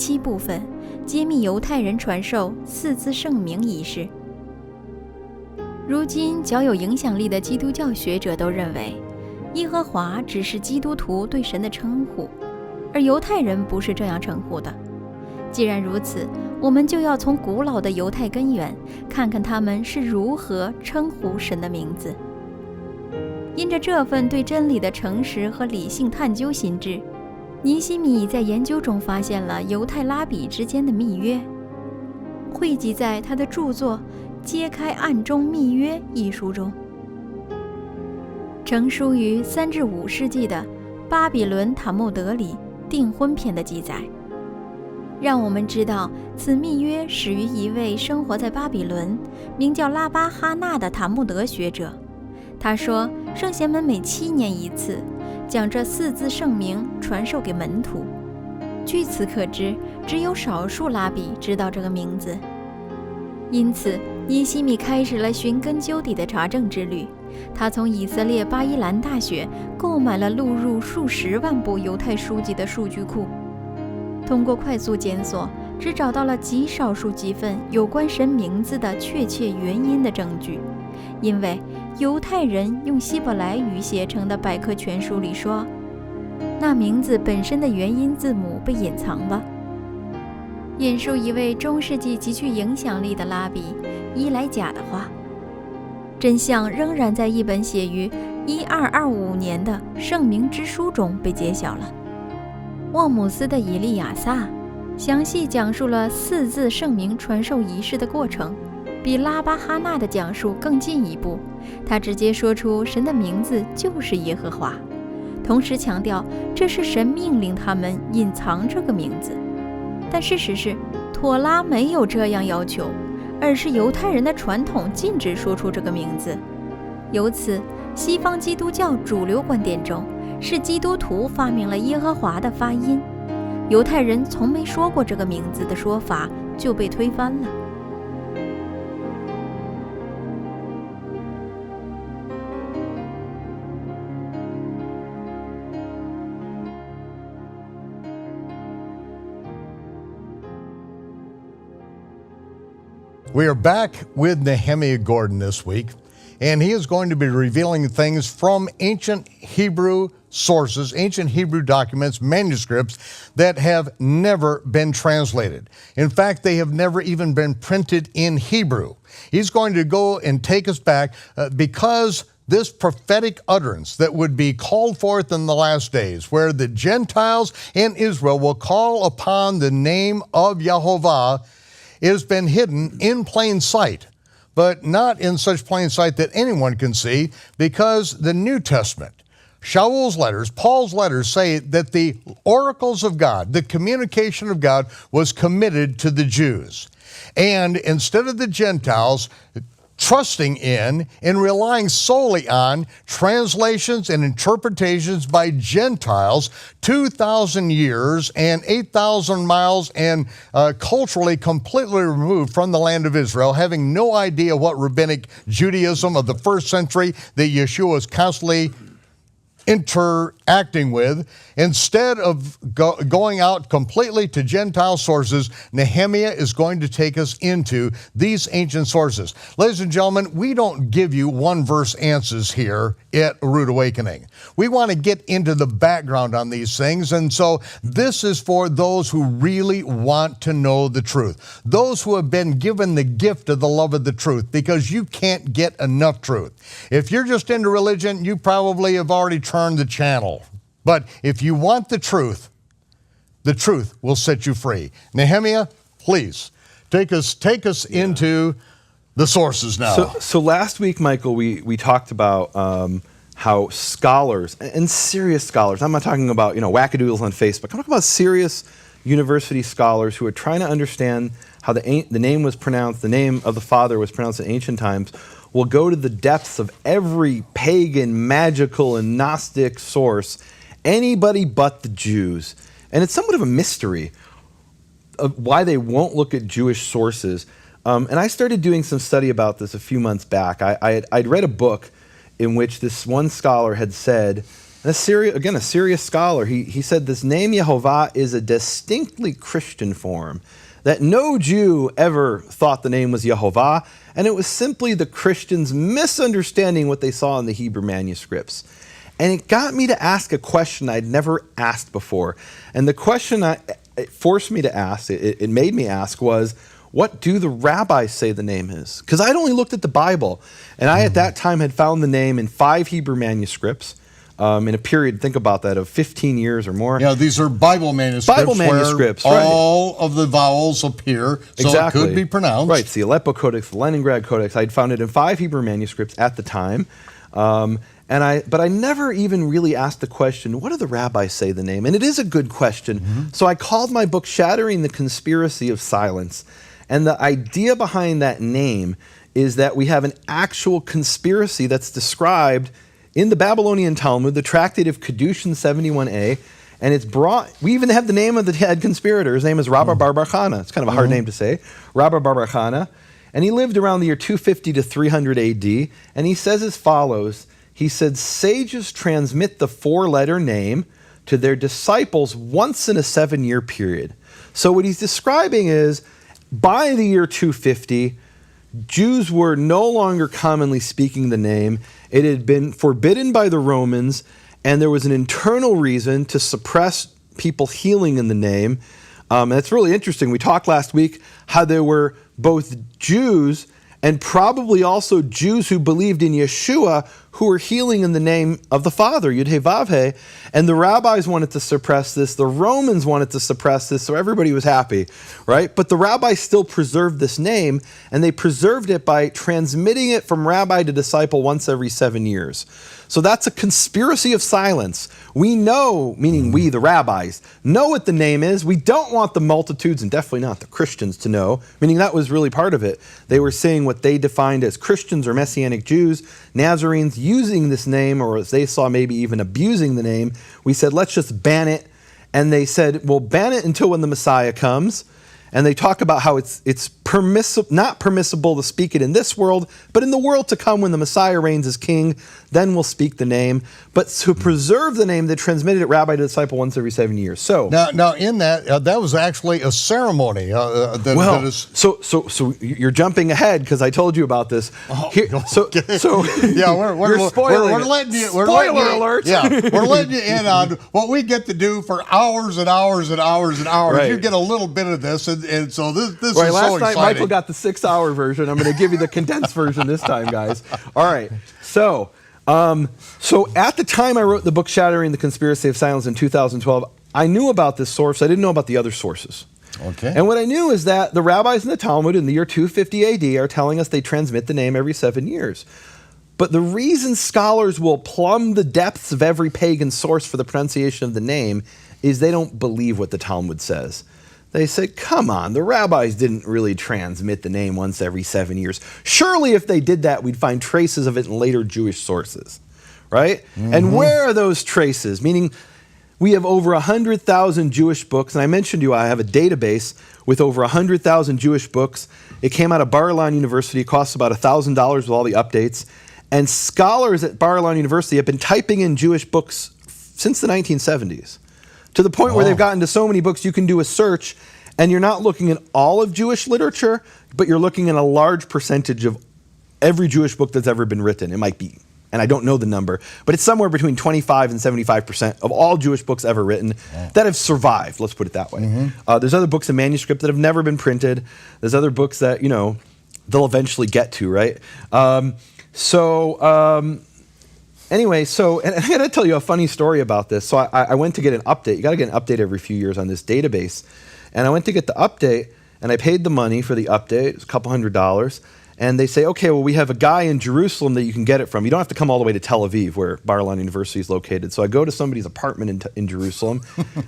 7部分揭秘犹太人传授四字圣名仪式。如今较有影响力的基督教学者都认为，耶和华只是基督徒对神的称呼，而犹太人不是这样称呼的。既然如此，我们就要从古老的犹太根源，看看他们是如何称呼神的名字。因着这份对真理的诚实和理性探究心志，尼希米在研究中发现了犹太拉比之间的密约，汇集在他的著作《揭开暗中密约》一书中。成书于3至5世纪的巴比伦塔木德里订婚篇的记载，让我们知道此密约始于一位生活在巴比伦名叫拉巴哈纳的塔木德学者。他说，圣贤们每7年一次将这4字圣名传授给门徒。据此可知，只有少数拉比知道这个名字。因此尼希米开始了寻根究底的查证之旅。他从以色列巴伊兰大学购买了录入数十万部犹太书籍的数据库，通过快速检索，只找到了极少数几份有关神名字的确切原因的证据。因为犹太人用希伯来语写成的百科全书里说，那名字本身的元音字母被隐藏了。引述一位中世纪极具影响力的拉比伊莱贾的话，真相仍然在一本写于1225年的圣名之书中被揭晓了。沃姆斯的以利亚撒详细讲述了4字圣名传授仪式的过程，比拉巴哈纳的讲述更进一步。他直接说出神的名字就是耶和华，同时强调这是神命令他们隐藏这个名字。但事实是，妥拉没有这样要求，而是犹太人的传统禁止说出这个名字。由此，西方基督教主流观点中，是基督徒发明了耶和华的发音，犹太人从没说过这个名字的说法就被推翻了。We are back with Nehemiah Gordon this week, and he is going to be revealing things from ancient Hebrew sources, ancient Hebrew documents, manuscripts that have never been translated. In fact, they have never even been printed in Hebrew. He's going to go and take us back because this prophetic utterance that would be called forth in the last days, where the Gentiles in Israel will call upon the name of Yehovah, it has been hidden in plain sight, but not in such plain sight that anyone can see, because the New Testament, Shaul's letters, Paul's letters say that the oracles of God, the communication of God, was committed to the Jews. And instead of the Gentiles trusting in and relying solely on translations and interpretations by Gentiles, 2,000 years and 8,000 miles and culturally completely removed from the land of Israel, having no idea what rabbinic Judaism of the first century that Yeshua was constantly interacting with. Instead of going out completely to Gentile sources, Nehemiah is going to take us into these ancient sources. Ladies and gentlemen, we don't give you one-verse answers here at Root Awakening. We want to get into the background on these things, and so this is for those who really want to know the truth, those who have been given the gift of the love of the truth, because you can't get enough truth. If you're just into religion, you probably have already turned the channel. But if you want the truth will set you free. Nehemiah, please take us into the sources now. So last week, Michael, we talked about how scholars, and serious scholars, I'm not talking about wackadoodles on Facebook, I'm talking about serious university scholars who are trying to understand how the name was pronounced, the name of the Father was pronounced in ancient times, will go to the depths of every pagan, magical, and Gnostic source, anybody but the Jews. And it's somewhat of a mystery of why they won't look at Jewish sources. And I started doing some study about this a few months back. I'd read a book in which this one scholar had said And a serious scholar, he said this name Yehovah is a distinctly Christian form, that no Jew ever thought the name was Yehovah, and it was simply the Christians misunderstanding what they saw in the Hebrew manuscripts. And it got me to ask a question I'd never asked before. And the question it forced me to ask, it made me ask, was, what do the rabbis say the name is? Because I'd only looked at the Bible, and I at that time had found the name in 5 Hebrew manuscripts in a period, think about that, of 15 years or more. Yeah, these are Bible manuscripts, where all of the vowels appear, so exactly. It could be pronounced. Right, it's the Aleppo Codex, the Leningrad Codex. I'd found it in 5 Hebrew manuscripts at the time. But I never even really asked the question, what do the rabbis say the name? And it is a good question. So I called my book Shattering the Conspiracy of Silence. And the idea behind that name is that we have an actual conspiracy that's described in the Babylonian Talmud, the Tractate of Kedushin 71a, and it's brought, we even have the name of the head conspirator. His name is Rabbah Chanah. It's kind of a hard name to say. Rabbah Chanah. And he lived around the year 250 to 300 AD, and he says as follows. He said, sages transmit the 4-letter name to their disciples once in a 7-year period. So what he's describing is, by the year 250, Jews were no longer commonly speaking the name. It had been forbidden by the Romans, and there was an internal reason to suppress people healing in the name. And it's really interesting. We talked last week how there were both Jews and probably also Jews who believed in Yeshua who were healing in the name of the Father, Yud-Heh-Vav-Heh, and the rabbis wanted to suppress this, the Romans wanted to suppress this, so everybody was happy, right? But the rabbis still preserved this name, and they preserved it by transmitting it from rabbi to disciple once every 7 years. So that's a conspiracy of silence. We know, meaning we, the rabbis, know what the name is. We don't want the multitudes, and definitely not the Christians, to know, meaning that was really part of it. They were saying what they defined as Christians or Messianic Jews, Nazarenes, using this name, or as they saw maybe even abusing the name. We said, let's just ban it. And they said, well, ban it until when the Messiah comes. And they talk about how it's not permissible to speak it in this world, but in the world to come when the Messiah reigns as king, then we'll speak the name. But to preserve the name, they transmitted it rabbi to disciple once every 7 years. So now in that, that was actually a ceremony. So you're jumping ahead because I told you about this. Yeah, we're spoiling. We're letting you. Spoiler alert! Yeah, we're letting you in on what we get to do for hours and hours and hours and hours. Right. You get a little bit of this, and so this is right, so last exciting. night Michael got the 6-hour version. I'm going to give you the condensed version this time, guys. All right. So at the time I wrote the book Shattering the Conspiracy of Silence in 2012, I knew about this source. I didn't know about the other sources. Okay. And what I knew is that the rabbis in the Talmud in the year 250 AD are telling us they transmit the name every 7 years. But the reason scholars will plumb the depths of every pagan source for the pronunciation of the name is they don't believe what the Talmud says. They say, come on, the rabbis didn't really transmit the name once every 7 years. Surely if they did that, we'd find traces of it in later Jewish sources, right? And where are those traces? Meaning, we have over 100,000 Jewish books, and I mentioned to you I have a database with over 100,000 Jewish books. It came out of Bar-Ilan University. It costs about $1,000 with all the updates. And scholars at Bar-Ilan University have been typing in Jewish books since the 1970s. To the point where they've gotten to so many books, you can do a search, and you're not looking at all of Jewish literature, but you're looking at a large percentage of every Jewish book that's ever been written. It might be, and I don't know the number, but it's somewhere between 25 and 75% of all Jewish books ever written that have survived, let's put it that way. There's other books in manuscript that have never been printed. There's other books that, they'll eventually get to, right? Anyway, and I gotta tell you a funny story about this. So I went to get an update. You gotta get an update every few years on this database. And I went to get the update, and I paid the money for the update. It was a couple $100. And they say, okay, well, we have a guy in Jerusalem that you can get it from. You don't have to come all the way to Tel Aviv, where Bar-Ilan University is located. So I go to somebody's apartment in Jerusalem,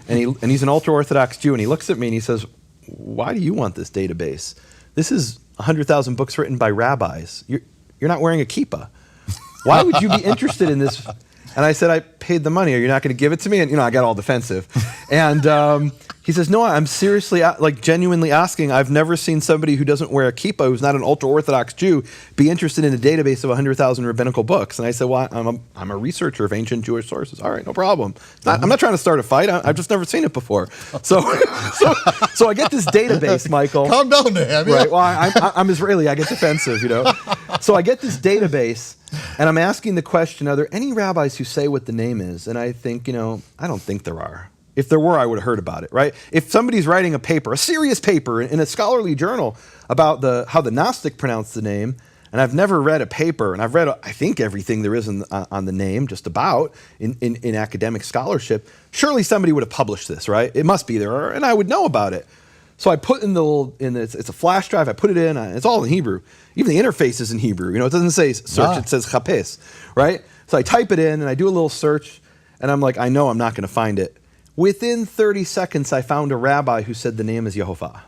and he's an ultra-Orthodox Jew, and he looks at me and he says, why do you want this database? This is 100,000 books written by rabbis. You're not wearing a kippah. Why would you be interested in this? And I said, I paid the money. Are you not going to give it to me? And, I got all defensive. And He says, no, I'm seriously, like genuinely asking. I've never seen somebody who doesn't wear a kippah, who's not an ultra-Orthodox Jew, be interested in a database of 100,000 rabbinical books. And I said, well, I'm a researcher of ancient Jewish sources. All right, no problem. I'm not trying to start a fight. I've just never seen it before. So I get this database, Michael. Calm down there. Right, well, I'm Israeli. I get defensive, you know. So I get this database, and I'm asking the question, are there any rabbis who say what the name is? And I think, I don't think there are. If there were, I would have heard about it, right? If somebody's writing a paper, a serious paper in a scholarly journal about how the Gnostic pronounced the name, and I've never read a paper, and I've read, I think, everything there is on the name, just about, in academic scholarship, surely somebody would have published this, right? It must be there, and I would know about it. So I put it's a flash drive, I put it in, it's all in Hebrew. Even the interface is in Hebrew. It doesn't say search, it says chapes, right? So I type it in, and I do a little search, and I'm like, I know I'm not going to find it. Within 30 seconds, I found a rabbi who said the name is Yehovah.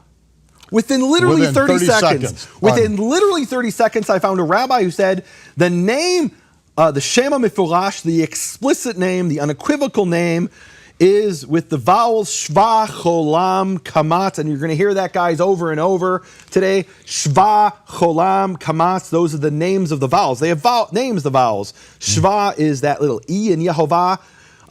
Within literally 30 seconds. Within literally 30 seconds, I found a rabbi who said the name, the Shema Mefurash, the explicit name, the unequivocal name, is with the vowels Shva, Cholam, Kamat, and you're going to hear that, guys, over and over today. Shva, Cholam, Kamat, those are the names of the vowels. They have names, the vowels. Shva is that little E in Yehovah.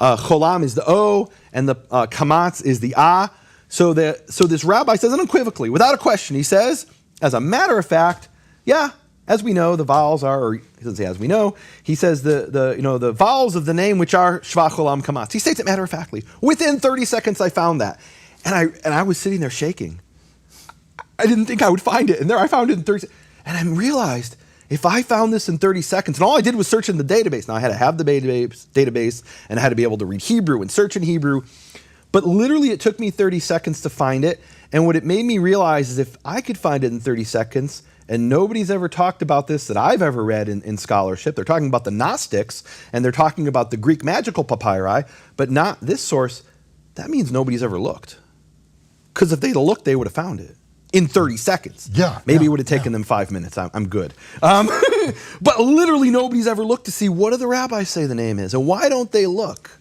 Cholam is the O, and the Kamatz is the A. So this rabbi says unequivocally, without a question, he says, as a matter of fact, yeah, as we know, the vowels are, or he doesn't say as we know, he says the vowels of the name which are Shva, Cholam, Kamatz. He states it matter-of-factly. Within 30 seconds, I found that. And I was sitting there shaking. I didn't think I would find it. And there I found it in 30 seconds. And I realized, if I found this in 30 seconds, and all I did was search in the database. Now, I had to have the database, and I had to be able to read Hebrew and search in Hebrew. But literally, it took me 30 seconds to find it. And what it made me realize is if I could find it in 30 seconds, and nobody's ever talked about this that I've ever read in scholarship. They're talking about the Gnostics, and they're talking about the Greek magical papyri, but not this source. That means nobody's ever looked. Because if they'd looked, they would have found it in 30 seconds. Yeah. Maybe it would have taken them 5 minutes. I'm good. But literally nobody's ever looked to see what do the rabbis say the name is, and why don't they look?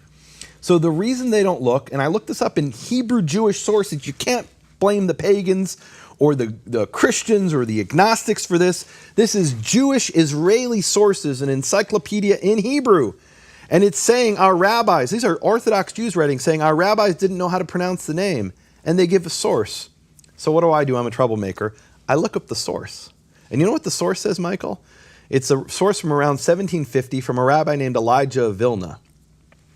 So the reason they don't look, and I looked this up in Hebrew Jewish sources, you can't blame the pagans or the Christians or the agnostics for this. This is Jewish Israeli sources, an encyclopedia in Hebrew. And it's saying our rabbis, these are Orthodox Jews writing, saying our rabbis didn't know how to pronounce the name. And they give a source. So what do? I'm a troublemaker. I look up the source. And you know what the source says, Michael? It's a source from around 1750 from a rabbi named Elijah of Vilna.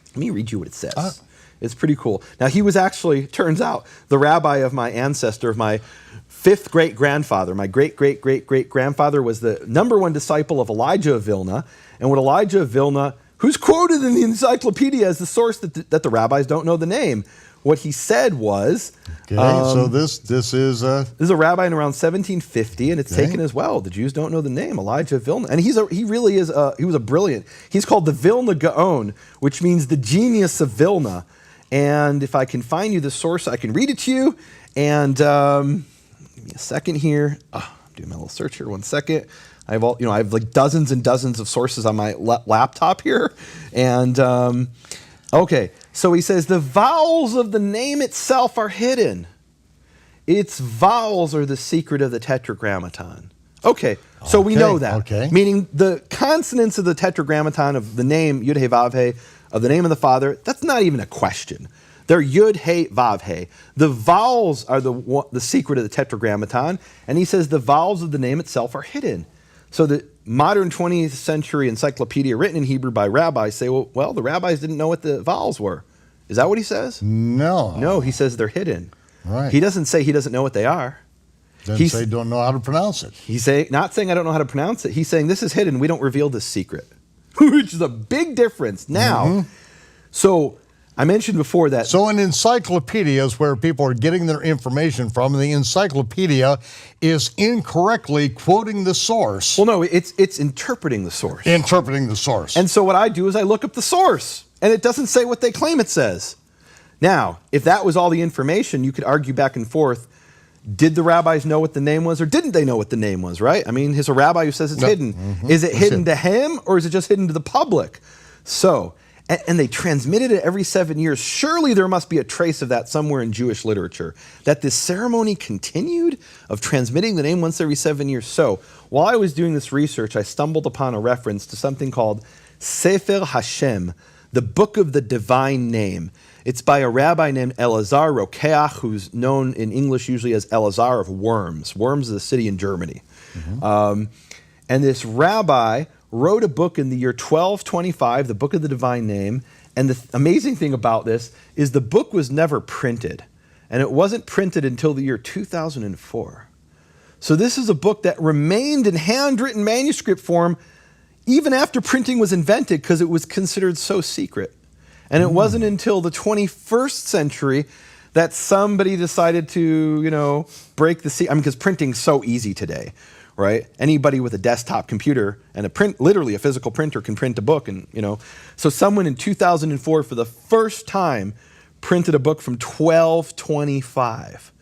Let me read you what it says. It's pretty cool. Now, he was actually, turns out, the rabbi of my ancestor, of my fifth great-grandfather. My great-great-great-great-grandfather was the number one disciple of Elijah of Vilna. And what Elijah of Vilna, who's quoted in the encyclopedia as the source that the rabbis don't know the name, what he said was... Okay, so this is... This is a rabbi in around 1750, and it's taken as well. The Jews don't know the name, Elijah of Vilna. And he was a brilliant... He's called the Vilna Gaon, which means the genius of Vilna. And if I can find you the source, I can read it to you. And give me a second here. I'm doing my little search here. 1 second. I have like dozens and dozens of sources on my laptop here. And okay, so he says the vowels of the name itself are hidden. Its vowels are the secret of the Tetragrammaton. Okay, so we know that. Okay. Meaning the consonants of the Tetragrammaton of the name Yud He Vav He, of the name of the Father, that's not even a question. They're Yud He Vav He. The vowels are the secret of the Tetragrammaton, and he says the vowels of the name itself are hidden. So the modern 20th century encyclopedia written in Hebrew by rabbis say, well, the rabbis didn't know what the vowels were. Is that what he says? No. No, he says they're hidden. Right. He doesn't say he doesn't know what they are. Doesn't say don't know how to pronounce it. He's not saying I don't know how to pronounce it. He's saying this is hidden. We don't reveal this secret, which is a big difference. Now, so I mentioned before that. So an encyclopedia is where people are getting their information from, and the encyclopedia is incorrectly quoting the source. Well, no, it's interpreting the source. Interpreting the source. And so what I do is I look up the source, and it doesn't say what they claim it says. Now, if that was all the information, you could argue back and forth. Did the rabbis know what the name was, or didn't they know what the name was, right? I mean, here's a rabbi who says it's hidden. Is it hidden to him, or is it just hidden to the public? So, and they transmitted it every 7 years. Surely there must be a trace of that somewhere in Jewish literature, that this ceremony continued of transmitting the name once every 7 years. So while I was doing this research, I stumbled upon a reference to something called Sefer Hashem, the Book of the Divine Name. It's by a rabbi named Eleazar Rokeach, who's known in English usually as Eleazar of Worms. Worms is a city in Germany. And this rabbi wrote a book in the year 1225, the Book of the Divine Name. And the amazing thing about this is the book was never printed. And it wasn't printed until the year 2004. So this is a book that remained in handwritten manuscript form even after printing was invented, because it was considered so secret. And it wasn't until the 21st century that somebody decided to, break the secret. I mean, because printing's so easy today, right? Anybody with a desktop computer and literally a physical printer can print a book, and So someone in 2004, for the first time, printed a book from 1225.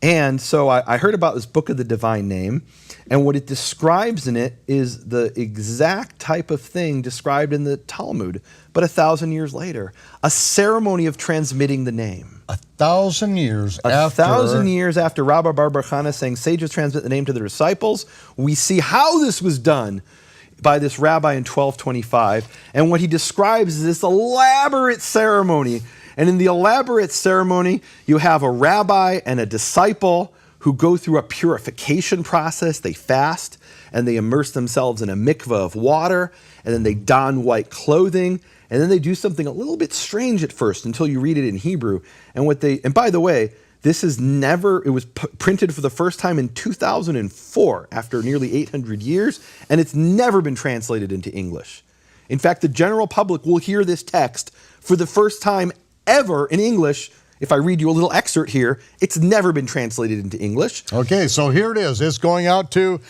And so I heard about this Book of the Divine Name, and what it describes in it is the exact type of thing described in the Talmud, but 1,000 years later, a ceremony of transmitting the name. 1,000 years after. 1,000 years after Rabbah Chanah saying, sages transmit the name to their disciples, we see how this was done by this rabbi in 1225. And what he describes is this elaborate ceremony. And in the elaborate ceremony, you have a rabbi and a disciple who go through a purification process. They fast, and they immerse themselves in a mikveh of water, and then they don white clothing, and then they do something a little bit strange at first until you read it in Hebrew. And by the way, it was printed for the first time in 2004, after nearly 800 years, and it's never been translated into English. In fact, the general public will hear this text for the first time ever in English. If I read you a little excerpt here, it's never been translated into English. Okay, so here it is. It's going out to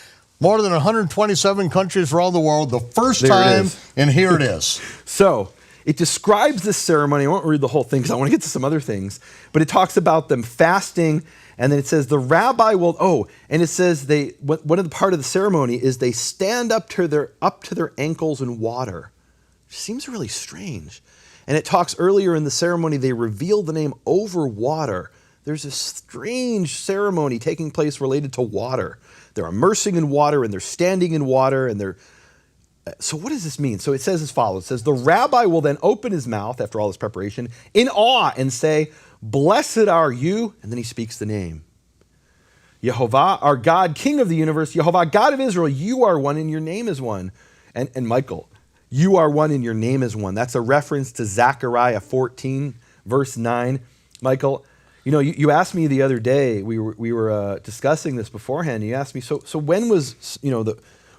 more than 127 countries around the world the first time, and here it is. So it describes this ceremony. I won't read the whole thing because I want to get to some other things, but it talks about them fasting, and then it says the rabbi will, and it says one of the part of the ceremony is they stand up to their ankles in water. Seems really strange. And it talks earlier in the ceremony, they reveal the name over water. There's a strange ceremony taking place related to water. They're immersing in water, and they're standing in water, and so what does this mean? So it says as follows. It says, the rabbi will then open his mouth after all this preparation in awe and say, blessed are you, and then he speaks the name. Yehovah, our God, King of the universe, Yehovah, God of Israel, you are one and your name is one. And Michael, you are one and your name is one. That's a reference to Zechariah 14, verse 9. Michael, you asked me the other day, we were discussing this beforehand, you asked me, so when was,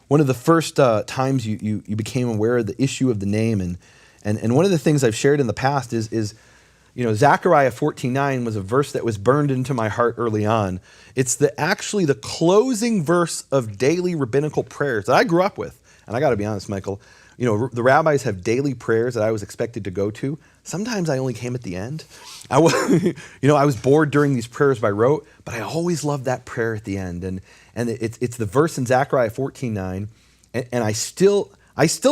one of the first times you became aware of the issue of the name? And one of the things I've shared in the past is Zechariah 14:9 was a verse that was burned into my heart early on. It's actually the closing verse of daily rabbinical prayers that I grew up with. And I got to be honest, Michael, the rabbis have daily prayers that I was expected to go to. Sometimes I only came at the end. I was bored during these prayers by rote, but I always loved that prayer at the end. And it's the verse in Zechariah 14:9, and I still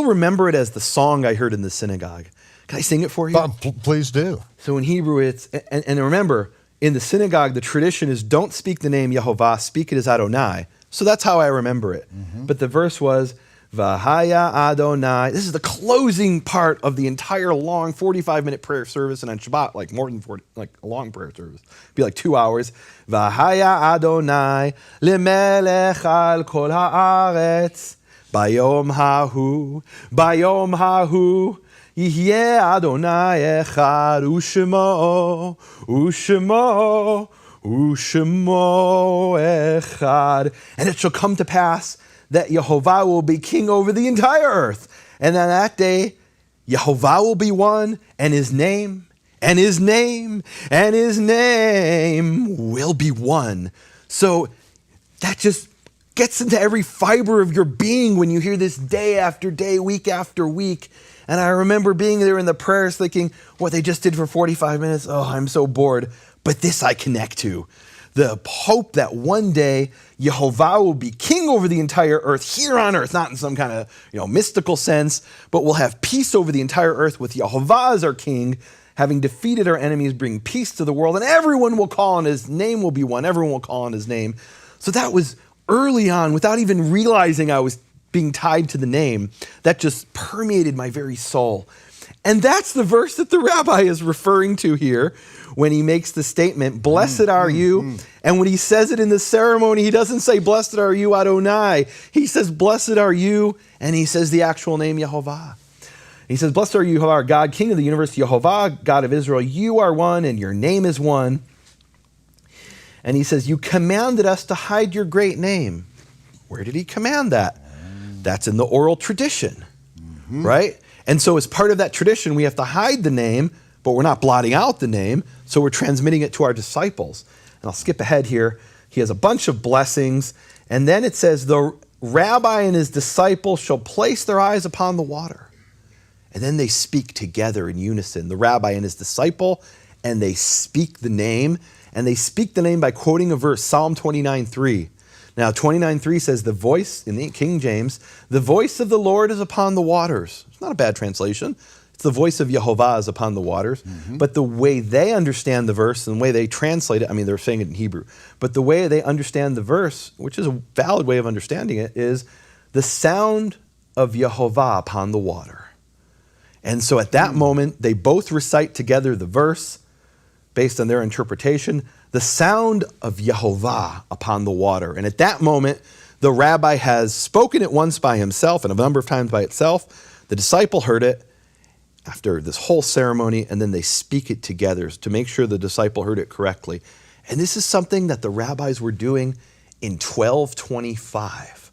remember it as the song I heard in the synagogue. Can I sing it for you? Please do. So in Hebrew, and remember, in the synagogue, the tradition is don't speak the name Yehovah, speak it as Adonai. So that's how I remember it. Mm-hmm. But the verse was, Vahaya Adonai. This is the closing part of the entire long 45-minute prayer service, and on Shabbat, like more than 40, like a long prayer service. It'd be like 2 hours. Vahaya Adonai lemelech al kol haaretz bayom hahu yihyeh Adonai echad ushemo echad. And it shall come to pass that Yehovah will be king over the entire earth. And on that day, Yehovah will be one, and his name will be one. So that just gets into every fiber of your being when you hear this day after day, week after week. And I remember being there in the prayers thinking, what they just did for 45 minutes, I'm so bored. But this I connect to. the hope that one day Yehovah will be king over the entire earth, here on earth, not in some kind of mystical sense, but we'll have peace over the entire earth with Yehovah as our king, having defeated our enemies, bring peace to the world, and everyone will call on his name will be one. Everyone will call on his name. So that was early on, without even realizing I was being tied to the name, that just permeated my very soul. And that's the verse that the rabbi is referring to here when he makes the statement, blessed are you. And when he says it in the ceremony, he doesn't say, blessed are you, Adonai. He says, blessed are you, and he says the actual name, Yehovah. He says, blessed are you, our God, King of the universe, Yehovah, God of Israel. You are one, and your name is one. And he says, you commanded us to hide your great name. Where did he command that? That's in the oral tradition, right? And so as part of that tradition, we have to hide the name, but we're not blotting out the name, so we're transmitting it to our disciples. And I'll skip ahead here. He has a bunch of blessings, and then it says, the rabbi and his disciples shall place their eyes upon the water. And then they speak together in unison, the rabbi and his disciple, and they speak the name, and they speak the name by quoting a verse, Psalm 29:3. Now, 29:3 says, the voice, in the King James, the voice of the Lord is upon the waters. It's not a bad translation. It's the voice of Yehovah is upon the waters. But the way they understand the verse and the way they translate it, I mean, they're saying it in Hebrew, but the way they understand the verse, which is a valid way of understanding it, is the sound of Yehovah upon the water. And so at that moment, they both recite together the verse based on their interpretation, the sound of Yehovah upon the water. And at that moment, the rabbi has spoken it once by himself and a number of times by itself. The disciple heard it after this whole ceremony, and then they speak it together to make sure the disciple heard it correctly. And this is something that the rabbis were doing in 1225.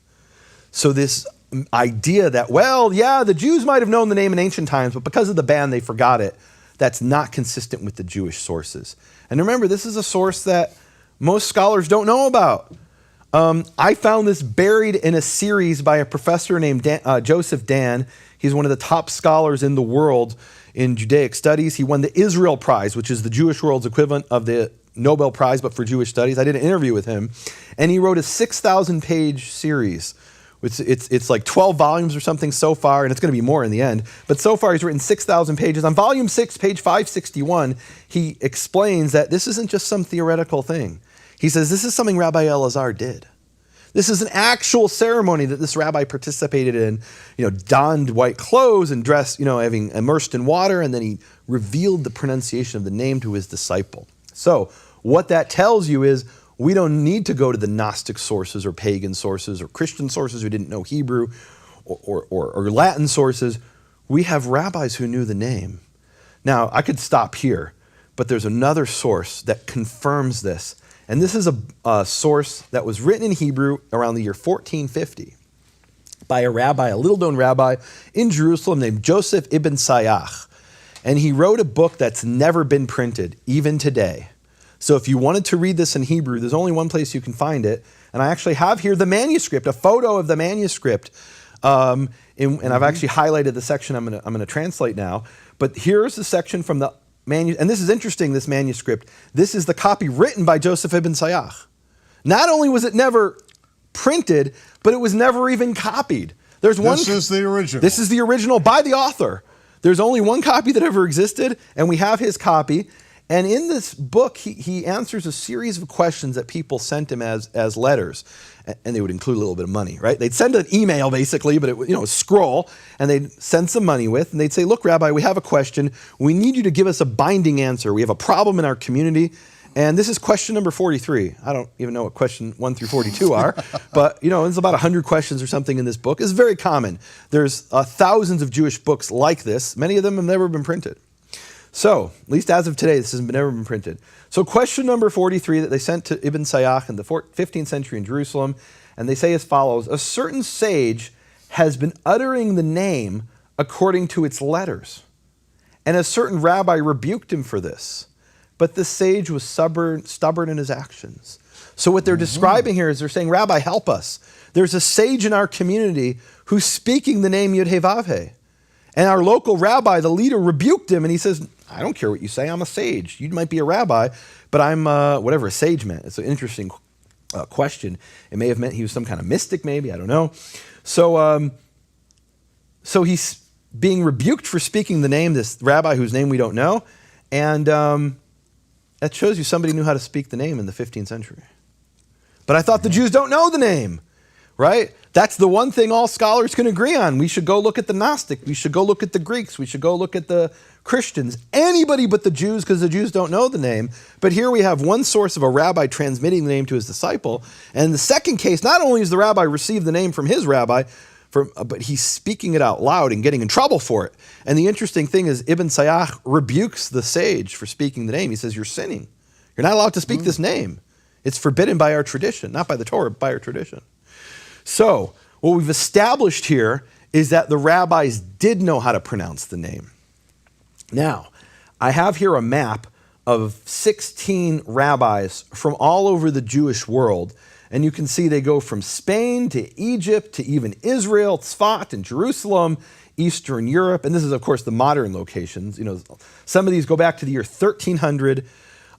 So this idea that, well, yeah, the Jews might have known the name in ancient times, but because of the ban, they forgot it. That's not consistent with the Jewish sources. And remember, this is a source that most scholars don't know about. I found this buried in a series by a professor named Joseph Dan. He's one of the top scholars in the world in Judaic studies. He won the Israel Prize, which is the Jewish world's equivalent of the Nobel Prize, but for Jewish studies. I did an interview with him, and he wrote a 6,000-page series. It's like 12 volumes or something so far, and it's going to be more in the end. But so far, he's written 6,000 pages. On volume 6, page 561, he explains that this isn't just some theoretical thing. He says this is something Rabbi Eleazar did. This is an actual ceremony that this rabbi participated in, donned white clothes and dressed, having immersed in water, and then he revealed the pronunciation of the name to his disciple. So what that tells you is we don't need to go to the Gnostic sources or pagan sources or Christian sources who didn't know Hebrew or Latin sources. We have rabbis who knew the name. Now, I could stop here, but there's another source that confirms this. And this is a source that was written in Hebrew around the year 1450 by a little-known rabbi in Jerusalem named Joseph Ibn Tzayach. And he wrote a book that's never been printed, even today. So if you wanted to read this in Hebrew, there's only one place you can find it. And I actually have here the manuscript, a photo of the manuscript. And I've actually highlighted the section I'm going to translate now. But here's the section from the manuscript. And this is interesting, this manuscript. This is the copy written by Joseph Ibn Tzayach. Not only was it never printed, but it was never even copied. This is the original. This is the original by the author. There's only one copy that ever existed, and we have his copy. And in this book, he answers a series of questions that people sent him as letters. And they would include a little bit of money, right? They'd send an email, basically, but it was, a scroll, and they'd send some money with, and they'd say, look, Rabbi, we have a question. We need you to give us a binding answer. We have a problem in our community, and this is question number 43. I don't even know what question 1 through 42 are, but, there's about 100 questions or something in this book. It's very common. There's thousands of Jewish books like this. Many of them have never been printed. So, at least as of today, this has never been printed. So question number 43 that they sent to Ibn Tzayach in the 15th century in Jerusalem, and they say as follows, a certain sage has been uttering the name according to its letters, and a certain rabbi rebuked him for this, but the sage was stubborn in his actions. So what they're describing here is they're saying, Rabbi, help us. There's a sage in our community who's speaking the name Yud-Heh-Vav-Heh. And our local rabbi, the leader, rebuked him, and he says, I don't care what you say, I'm a sage. You might be a rabbi, but I'm whatever a sage meant. It's an interesting question. It may have meant he was some kind of mystic, maybe, I don't know. So he's being rebuked for speaking the name, this rabbi whose name we don't know, and that shows you somebody knew how to speak the name in the 15th century. But I thought the Jews don't know the name, right? That's the one thing all scholars can agree on. We should go look at the Gnostic. We should go look at the Greeks. We should go look at the Christians. Anybody but the Jews, because the Jews don't know the name. But here we have one source of a rabbi transmitting the name to his disciple. And in the second case, not only does the rabbi receive the name from his rabbi, but he's speaking it out loud and getting in trouble for it. And the interesting thing is Ibn Tzayach rebukes the sage for speaking the name. He says, you're sinning. You're not allowed to speak this name. It's forbidden by our tradition, not by the Torah, but by our tradition. So what we've established here is that the rabbis did know how to pronounce the name. Now, I have here a map of 16 rabbis from all over the Jewish world. And you can see they go from Spain to Egypt to even Israel, Tzfat and Jerusalem, Eastern Europe. And this is, of course, the modern locations. You know, some of these go back to the year 1300.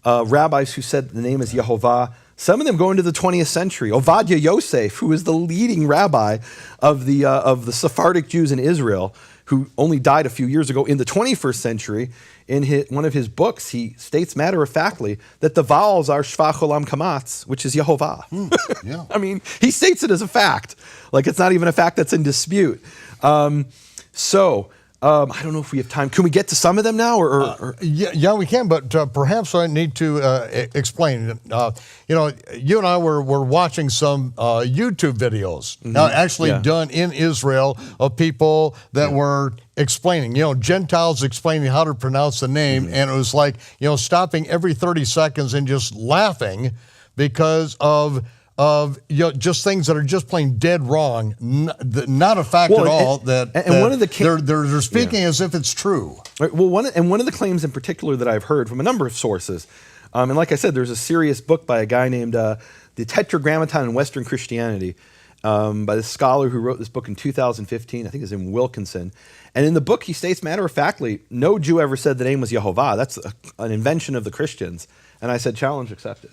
Rabbis who said the name is Yehovah. Some of them go into the 20th century. Ovadia Yosef, who is the leading rabbi of the Sephardic Jews in Israel, who only died a few years ago in the 21st century, in one of his books, he states matter-of-factly that the vowels are Shvach Olam Kamatz, which is Yehovah. Yeah. I mean, he states it as a fact. Like, it's not even a fact that's in dispute. I don't know if we have time. Can we get to some of them now? Yeah, we can, but perhaps I need to explain. You and I were watching some YouTube videos, actually done in Israel, of people that were explaining, Gentiles explaining how to pronounce the name, and it was like, stopping every 30 seconds and just laughing because of just things that are just plain dead wrong, not a fact at all. One of the they're speaking as if it's true. Right, well, one of the claims in particular that I've heard from a number of sources, and like I said, there's a serious book by a guy named the Tetragrammaton in Western Christianity, by the scholar who wrote this book in 2015. I think it's in Wilkinson. And in the book, he states matter-of-factly, no Jew ever said the name was Yehovah. That's an invention of the Christians. And I said, challenge accepted.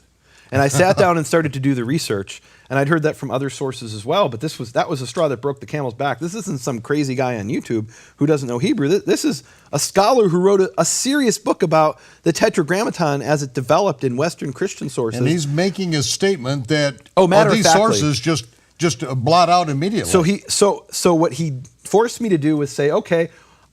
And I sat down and started to do the research, and I'd heard that from other sources as well, but that was a straw that broke the camel's back. This isn't some crazy guy on YouTube who doesn't know Hebrew. This is a scholar who wrote a serious book about the Tetragrammaton as it developed in Western Christian sources. And he's making a statement that these sources just blot out immediately. So what he forced me to do was say, okay,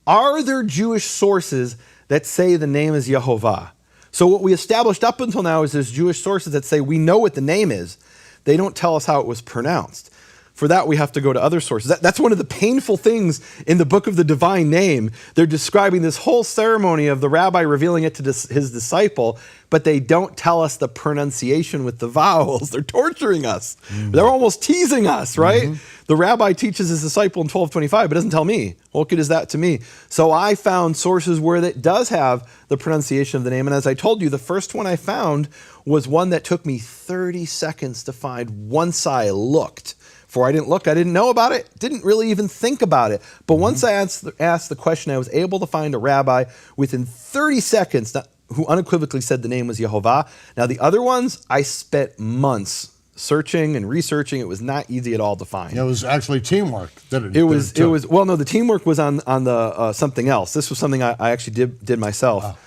are there Jewish sources that say the name is Yehovah? So what we established up until now is there's Jewish sources that say we know what the name is. They don't tell us how it was pronounced. For that, we have to go to other sources. That's one of the painful things in the Book of the Divine Name. They're describing this whole ceremony of the rabbi revealing it to his disciple, but they don't tell us the pronunciation with the vowels. They're torturing us. They're almost teasing us, right? The rabbi teaches his disciple in 1225, but doesn't tell me. What good is that to me? So I found sources where it does have the pronunciation of the name. And as I told you, the first one I found was one that took me 30 seconds to find once I looked. Before I didn't look, I didn't know about it, didn't really even think about it. But once I asked the question, I was able to find a rabbi within 30 seconds who unequivocally said the name was Yehovah. Now the other ones, I spent months searching and researching. It was not easy at all to find. It was actually teamwork. The teamwork was on the something else. This was something I actually did myself. Wow.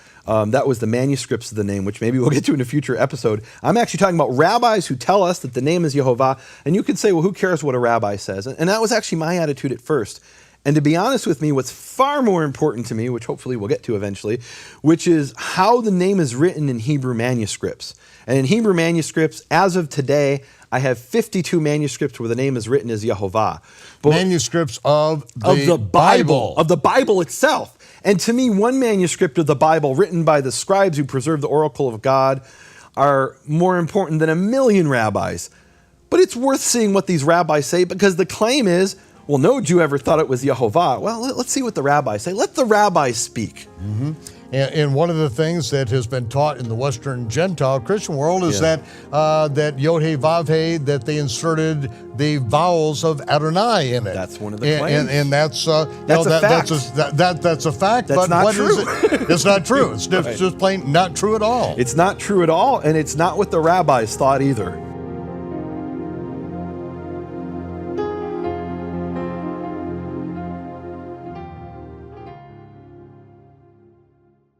That was the manuscripts of the name, which maybe we'll get to in a future episode. I'm actually talking about rabbis who tell us that the name is Yehovah. And you could say, well, who cares what a rabbi says? And that was actually my attitude at first. And to be honest with me, what's far more important to me, which hopefully we'll get to eventually, which is how the name is written in Hebrew manuscripts. And in Hebrew manuscripts, as of today, I have 52 manuscripts where the name is written as Yehovah. Manuscripts of the Bible. Of the Bible itself. And to me, one manuscript of the Bible written by the scribes who preserve the oracle of God are more important than a million rabbis. But it's worth seeing what these rabbis say, because the claim is, well, no Jew ever thought it was Yehovah. Well, let's see what the rabbis say. Let the rabbis speak. And one of the things that has been taught in the Western Gentile Christian world is that Yod He Vav He, that they inserted the vowels of Adonai in it. That's one of the claims. And that's a fact. That's a fact. That's but not what true. is it? It's not true. It's Right. just plain not true at all. It's not true at all, and it's not what the rabbis thought either.